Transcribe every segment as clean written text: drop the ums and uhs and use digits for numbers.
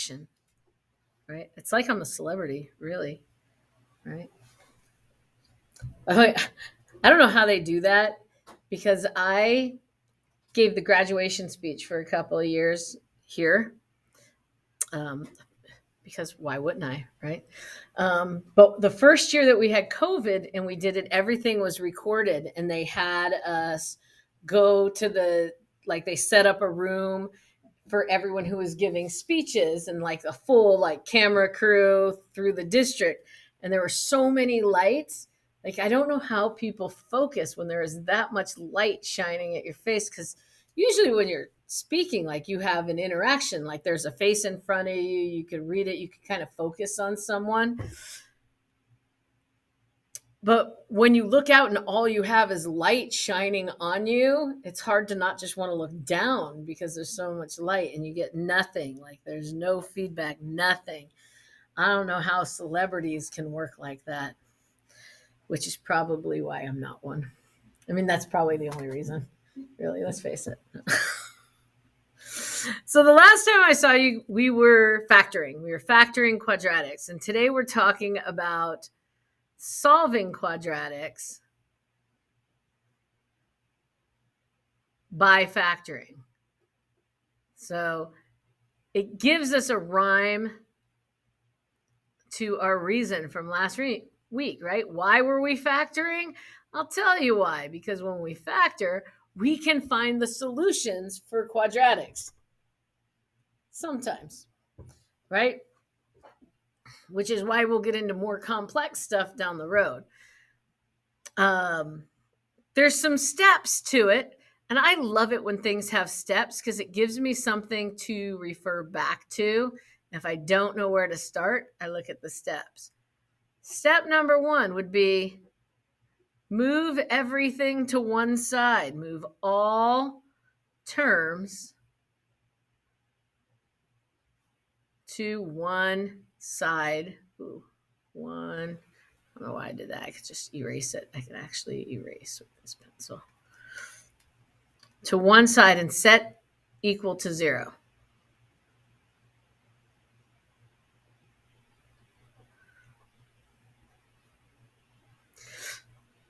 interaction, right? It's like I'm a celebrity, really, right? I don't know how they do that because I gave the graduation speech for a couple of years here. Um, because why wouldn't I, right? But the first year that we had COVID and we did it, everything was recorded, and they had us go to like they set up a room for everyone who was giving speeches and like a full like camera crew through the district. And there were so many lights. Like, I don't know how people focus when there is that much light shining at your face. Cause usually when you're speaking, like you have an interaction, like there's a face in front of you, you can read it, you can kind of focus on someone. But when you look out and all you have is light shining on you, it's hard to not just want to look down because there's so much light and you get nothing. Like there's no feedback, nothing. I don't know how celebrities can work like that, which is probably why I'm not one. I mean, that's probably the only reason, really. Let's face it. So the last time I saw you, we were factoring. We were factoring quadratics. And today we're talking about solving quadratics by factoring. So it gives us a rhyme to our reason from last week, right? Why were we factoring? I'll tell you why. Because when we factor, we can find the solutions for quadratics. Sometimes, right? Which is why we'll get into more complex stuff down the road. There's some steps to it. And I love it when things have steps because it gives me something to refer back to. If I don't know where to start, I look at the steps. Step number 1 would be move everything to one side. Move all terms to one side. Ooh, one. I don't know why I did that. I could just erase it. I can actually erase with this pencil. To one side and set equal to 0.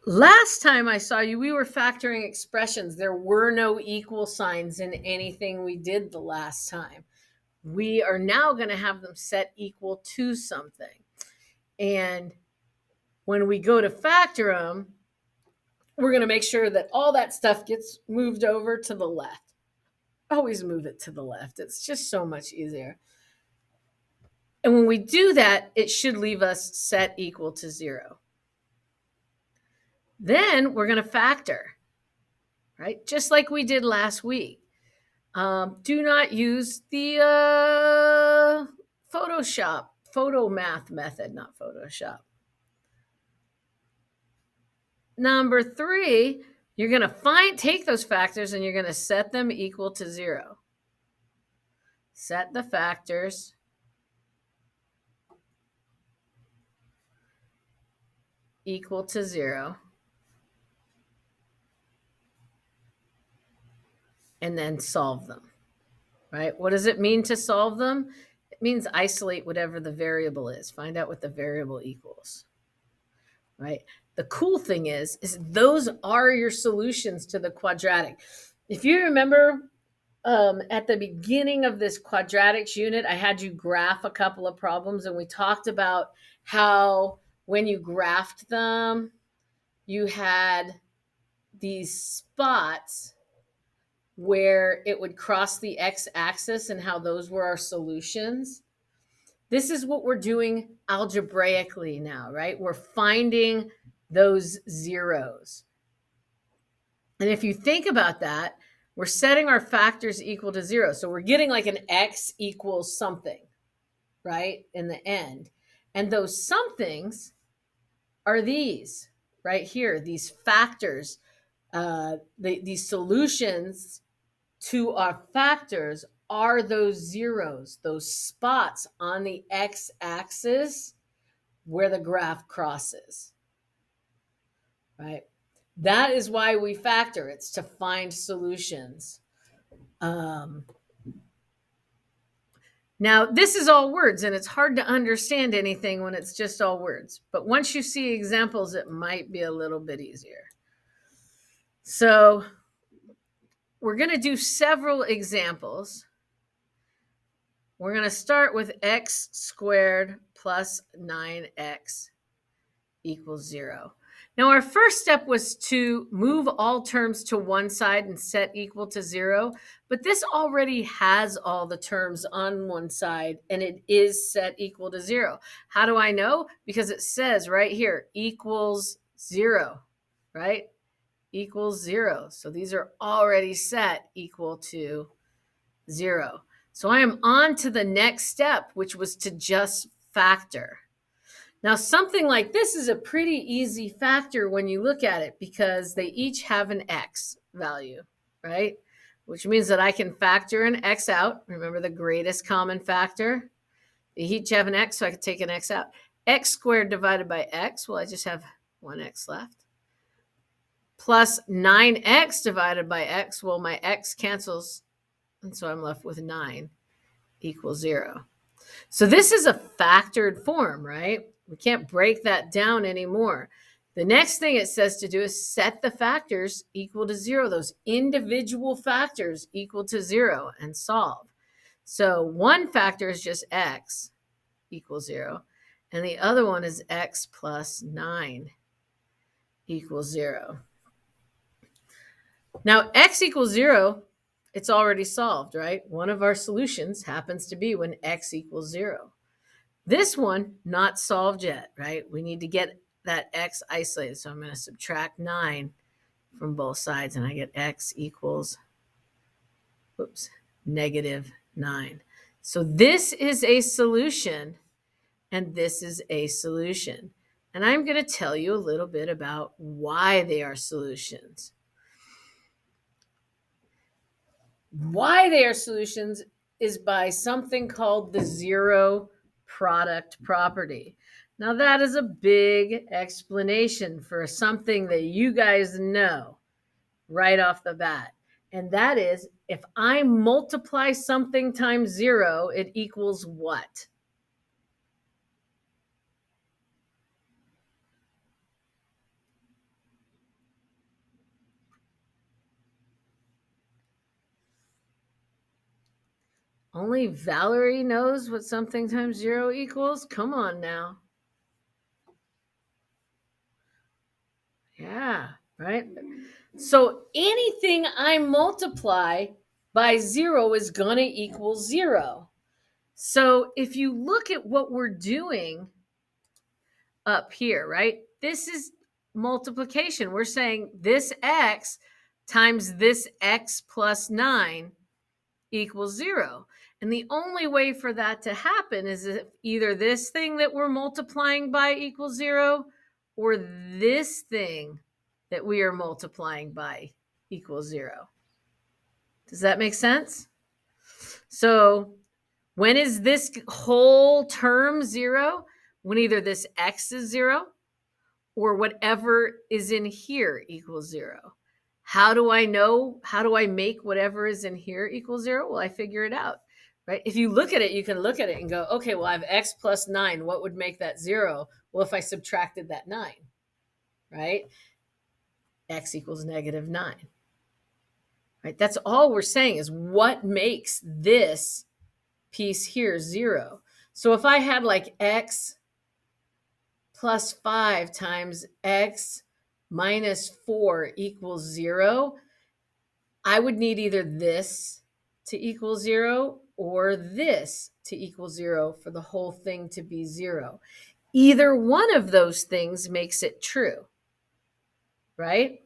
Last time I saw you, we were factoring expressions. There were no equal signs in anything we did the last time. We are now going to have them set equal to something. And when we go to factor them, we're going to make sure that all that stuff gets moved over to the left. Always move it to the left. It's just so much easier. And when we do that, it should leave us set equal to 0. Then we're going to factor, right? Just like we did last week. Do not use the Photoshop, photo math method, not Photoshop. Number 3, you're going to take those factors and you're going to set them equal to 0. Set the factors equal to 0. And then solve them, right? What does it mean to solve them? It means isolate whatever the variable is. Find out what the variable equals, right? The cool thing is those are your solutions to the quadratic. If you remember at the beginning of this quadratics unit, I had you graph a couple of problems, and we talked about how when you graphed them, you had these spots where it would cross the x-axis and how those were our solutions. This is what we're doing algebraically now, right? We're finding those zeros. And if you think about that, we're setting our factors equal to 0. So we're getting like an x equals something, right, in the end. And those somethings are these right here, these factors, these solutions to our factors are those zeros, those spots on the x-axis where the graph crosses, right? That is why we factor. It's to find solutions. Now, this is all words, and it's hard to understand anything when it's just all words. But once you see examples, it might be a little bit easier. So we're going to do several examples. We're going to start with x squared plus 9x equals 0. Now, our first step was to move all terms to one side and set equal to 0, but this already has all the terms on one side, and it is set equal to 0. How do I know? Because it says right here, equals 0, right? Equals 0. So these are already set equal to 0. So I am on to the next step, which was to just factor. Now, something like this is a pretty easy factor when you look at it because they each have an x value, right? Which means that I can factor an x out. Remember the greatest common factor? They each have an x, so I can take an x out. X squared divided by x, well, I just have one x left. Plus 9x divided by x, well, my x cancels, and so I'm left with 9 equals 0. So this is a factored form, right? We can't break that down anymore. The next thing it says to do is set the factors equal to 0, those individual factors equal to 0, and solve. So one factor is just x equals 0, and the other one is x plus 9 equals 0. Now, x equals 0, it's already solved, right? One of our solutions happens to be when x equals 0. This one, not solved yet, right? We need to get that x isolated. So I'm going to subtract 9 from both sides, and I get x equals, negative 9. So this is a solution, and this is a solution. And I'm going to tell you a little bit about why they are solutions. Why they are solutions is by something called the zero product property. Now, that is a big explanation for something that you guys know right off the bat. And that is, if I multiply something times 0, it equals what? Only Valerie knows what something times 0 equals? Come on now. Yeah, right? So anything I multiply by 0 is going to equal 0. So if you look at what we're doing up here, right? This is multiplication. We're saying this x times this x plus 9 equals 0. And the only way for that to happen is if either this thing that we're multiplying by equals 0 or this thing that we are multiplying by equals 0. Does that make sense? So when is this whole term 0? When either this x is 0 or whatever is in here equals 0. How do I know? How do I make whatever is in here equal 0? Well, I figure it out, right? If you look at it, you can look at it and go, okay, well, I have x plus 9. What would make that 0? Well, if I subtracted that 9, right? X equals negative 9, right? That's all we're saying is what makes this piece here 0. So if I had like x plus 5 times x minus 4 equals 0, I would need either this to equal 0 or this to equal 0 for the whole thing to be 0. Either one of those things makes it true, right?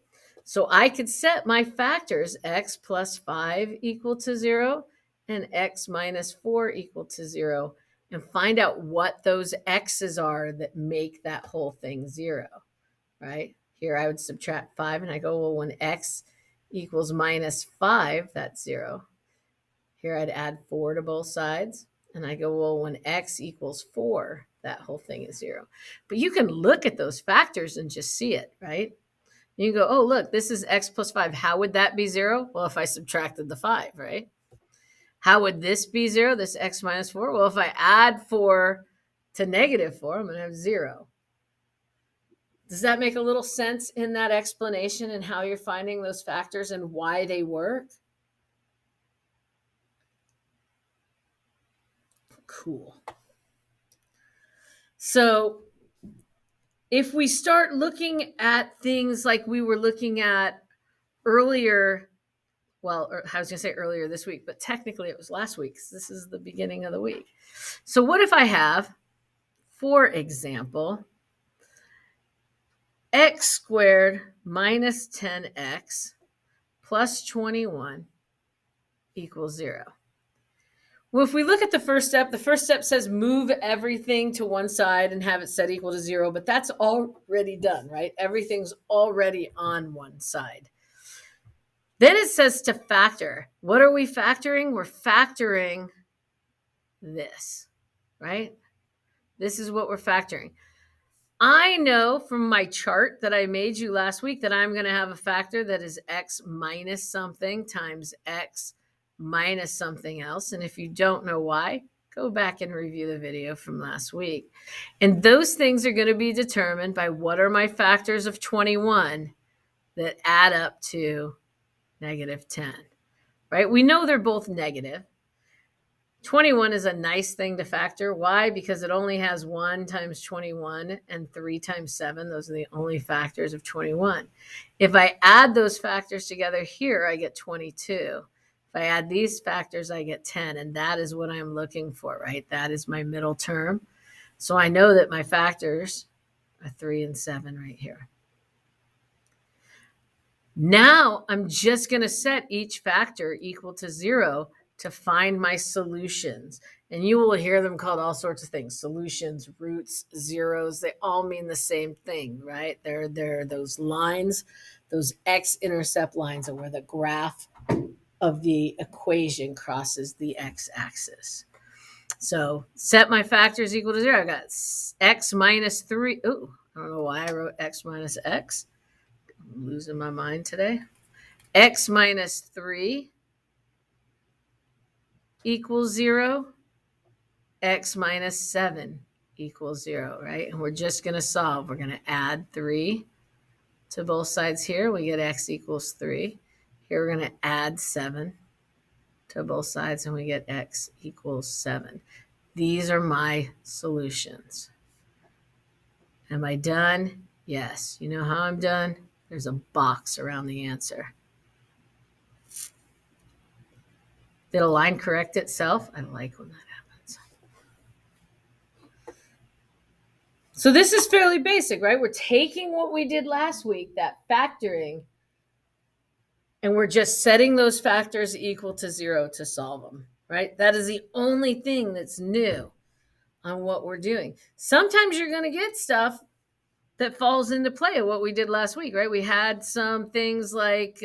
So I could set my factors x plus 5 equal to 0 and x minus 4 equal to 0 and find out what those x's are that make that whole thing 0, right? Here I would subtract 5 and I go, well, when x equals minus 5, that's 0. Here I'd add 4 to both sides. And I go, well, when x equals 4, that whole thing is 0. But you can look at those factors and just see it, right? You go, oh, look, this is x plus 5. How would that be 0? Well, if I subtracted the 5, right? How would this be 0, this x minus 4? Well, if I add 4 to negative 4, I'm going to have 0. Does that make a little sense in that explanation and how you're finding those factors and why they work? Cool. So if we start looking at things like we were looking at earlier, well, I was going to say earlier this week, but technically it was last week because this is the beginning of the week. So what if I have, for example, x squared minus 10x plus 21 equals 0. Well, if we look at the first step says move everything to one side and have it set equal to 0, but that's already done, right? Everything's already on one side. Then it says to factor. What are we factoring? We're factoring this, right? This is what we're factoring. I know from my chart that I made you last week that I'm going to have a factor that is x minus something times x minus something else. And if you don't know why, go back and review the video from last week. And those things are going to be determined by what are my factors of 21 that add up to negative 10, right? We know they're both negative. 21 is a nice thing to factor. Why? Because it only has 1 times 21 and 3 times 7. Those are the only factors of 21. If I add those factors together here, I get 22. If I add these factors, I get 10. And that is what I'm looking for, right? That is my middle term. So I know that my factors are 3 and 7 right here. Now I'm just going to set each factor equal to 0 to find my solutions. And you will hear them called all sorts of things. Solutions, roots, zeros, they all mean the same thing, right? They're those lines, those x-intercept lines are where the graph of the equation crosses the x-axis. So set my factors equal to 0. I got x minus 3. Oh, I don't know why I wrote x minus x. I'm losing my mind today. X minus 3 equals 0. X minus 7 equals 0, right? And we're just going to solve. We're going to add 3 to both sides here. We get x equals 3. Here we're going to add 7 to both sides, and we get x equals 7. These are my solutions. Am I done? Yes. You know how I'm done? There's a box around the answer. Did a line correct itself? I like when that happens. So this is fairly basic, right? We're taking what we did last week, that factoring, and we're just setting those factors equal to 0 to solve them, right? That is the only thing that's new on what we're doing. Sometimes you're going to get stuff that falls into play of what we did last week, right? We had some things like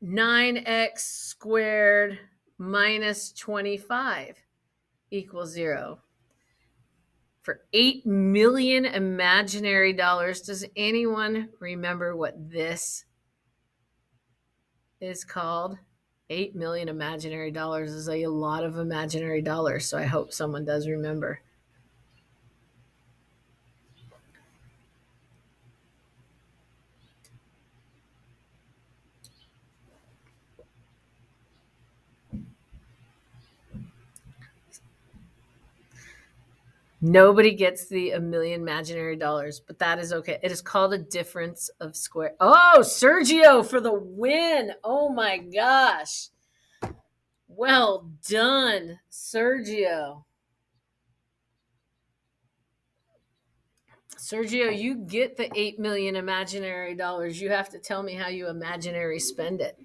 9x squared minus 25 equals 0. For 8 million imaginary dollars, does anyone remember what this is called? 8 million imaginary dollars is a lot of imaginary dollars, so I hope someone does remember. Nobody gets the a million imaginary dollars, but that is okay. It is called a difference of square. Oh, Sergio for the win. Oh my gosh. Well done, Sergio. Sergio, you get the 8 million imaginary dollars. You have to tell me how you imaginary spend it.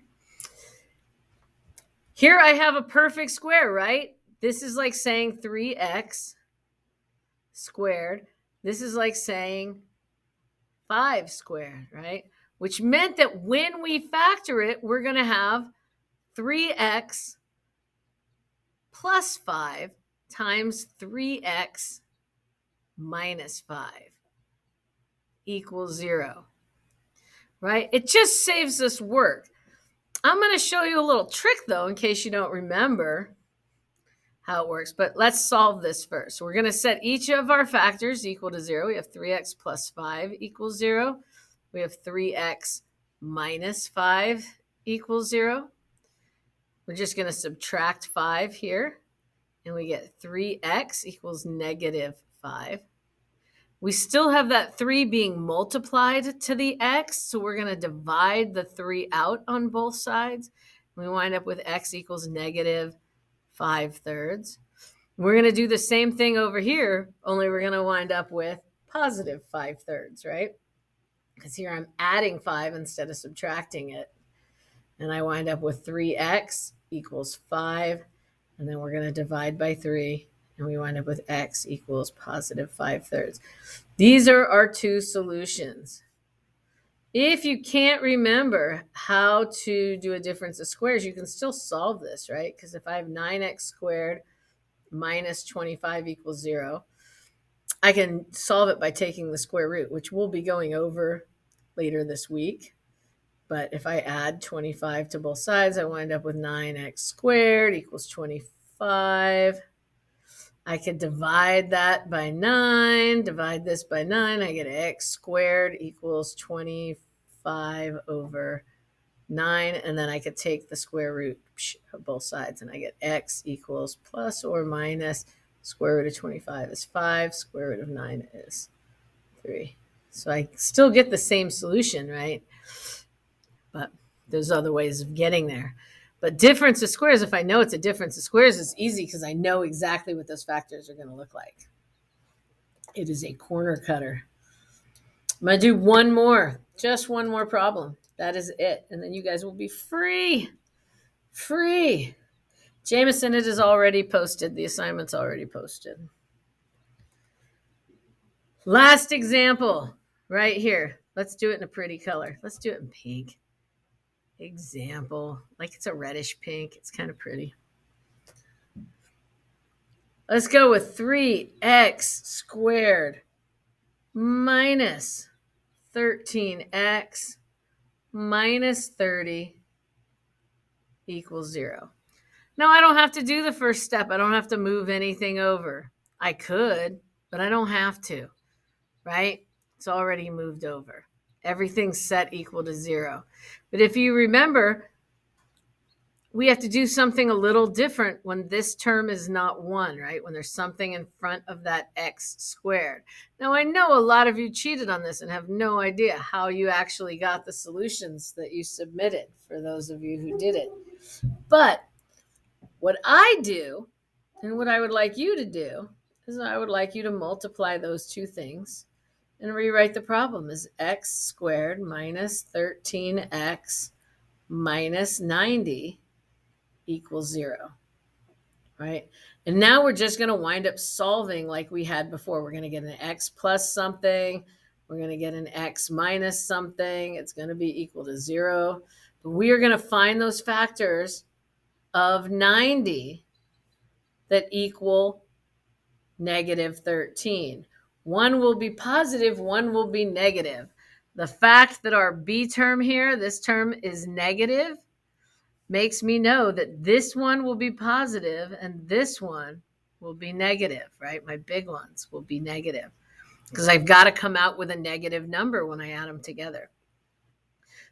Here I have a perfect square, right? This is like saying 3x squared. This is like saying 5 squared, right? Which meant that when we factor it, we're going to have 3x plus 5 times 3x minus 5 equals 0. right? It just saves us work. I'm going to show you a little trick, though, in case you don't remember how it works. But let's solve this first. We're going to set each of our factors equal to 0. We have 3x plus 5 equals 0. We have 3x minus 5 equals 0. We're just going to subtract 5 here, and we get 3x equals negative 5. We still have that 3 being multiplied to the x, so we're going to divide the 3 out on both sides. We wind up with x equals negative 5/3. We're going to do the same thing over here, only we're going to wind up with positive 5/3, right? Because here I'm adding 5 instead of subtracting it. And I wind up with 3x equals 5. And then we're going to divide by 3. And we wind up with x equals positive 5/3. These are our two solutions. If you can't remember how to do a difference of squares, you can still solve this, right? Because if I have 9x squared minus 25 equals 0, I can solve it by taking the square root, which we'll be going over later this week. But if I add 25 to both sides, I wind up with 9x squared equals 25. I could divide that by 9, divide this by 9. I get x squared equals 25 over 9. And then I could take the square root of both sides, and I get x equals plus or minus square root of 25 is 5. Square root of 9 is 3. So I still get the same solution, right? But there's other ways of getting there. But difference of squares, if I know it's a difference of squares, it's easy because I know exactly what those factors are going to look like. It is a corner cutter. I'm going to do one more, just one more problem. That is it. And then you guys will be free. Free. Jameson, it is already posted. The assignment's already posted. Last example right here. Let's do it in a pretty color. Let's do it in pink. Example, like it's a reddish pink. It's kind of pretty. Let's go with 3x squared minus 13x minus 30 equals 0. Now, I don't have to do the first step. I don't have to move anything over. I could, but I don't have to, right? It's already moved over. Everything's set equal to 0. But if you remember, we have to do something a little different when this term is not 1, right? When there's something in front of that x squared. Now, I know a lot of you cheated on this and have no idea how you actually got the solutions that you submitted, for those of you who did it. But what I do, and what I would like you to do, is I would like you to multiply those two things and rewrite the problem as x squared minus 13x minus 90 equals 0, right? And now we're just going to wind up solving like we had before. We're going to get an x plus something. We're going to get an x minus something. It's going to be equal to 0. But we are going to find those factors of 90 that equal negative 13. One will be positive, one will be negative. The fact that our b term here, this term is negative, makes me know that this one will be positive and this one will be negative, right? My big ones will be negative because I've got to come out with a negative number when I add them together.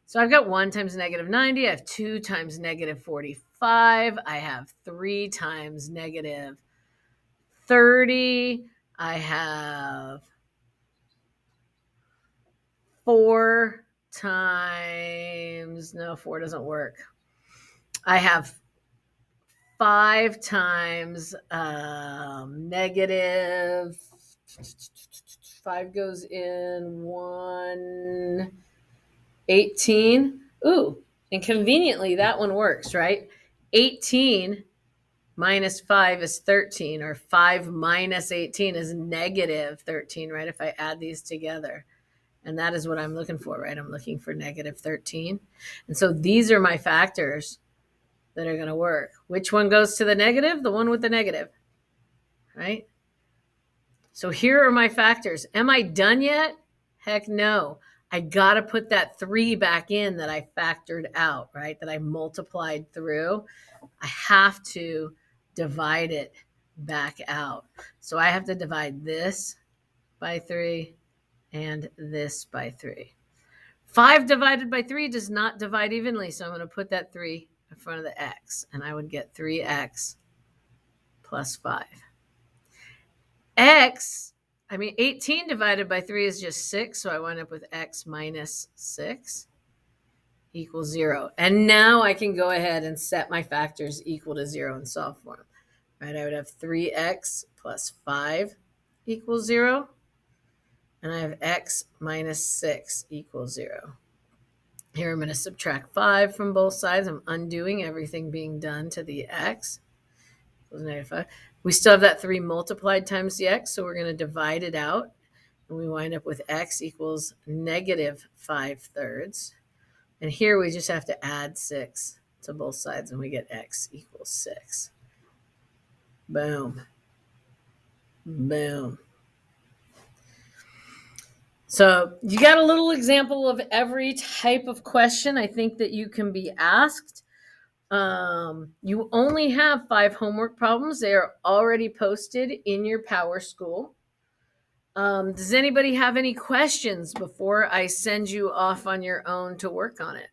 So I've got 1 times negative 90. I have 2 times negative 45. I have 3 times negative 30. I have 4 times, no, 4 doesn't work. I have 5 times negative, 5 goes in 1, 18. Ooh, and conveniently that one works, right? 18 minus 5 is 13, or 5 minus 18 is negative 13, right? If I add these together. And that is what I'm looking for, right? I'm looking for negative 13. And so these are my factors that are going to work. Which one goes to the negative? The one with the negative, right? So here are my factors. Am I done yet? Heck no. I got to put that 3 back in that I factored out, right? That I multiplied through. I have to divide it back out. So I have to divide this by 3 and this by 3. 5 divided by 3 does not divide evenly, so I'm going to put that 3 in front of the x, and I would get 3x plus 5. 18 divided by 3 is just 6, so I wind up with x minus 6 equals 0. And now I can go ahead and set my factors equal to 0 and solve for them. Right? I would have 3x plus 5 equals 0. And I have x minus 6 equals 0. Here I'm going to subtract 5 from both sides. I'm undoing everything being done to the x. Equals negative 5. We still have that 3 multiplied times the x, so we're going to divide it out. And we wind up with x equals negative 5/3. And here we just have to add 6 to both sides, and we get x equals 6. Boom. Boom. So you got a little example of every type of question I think that you can be asked. You only have 5 homework problems. They are already posted in your Power School. Does anybody have any questions before I send you off on your own to work on it?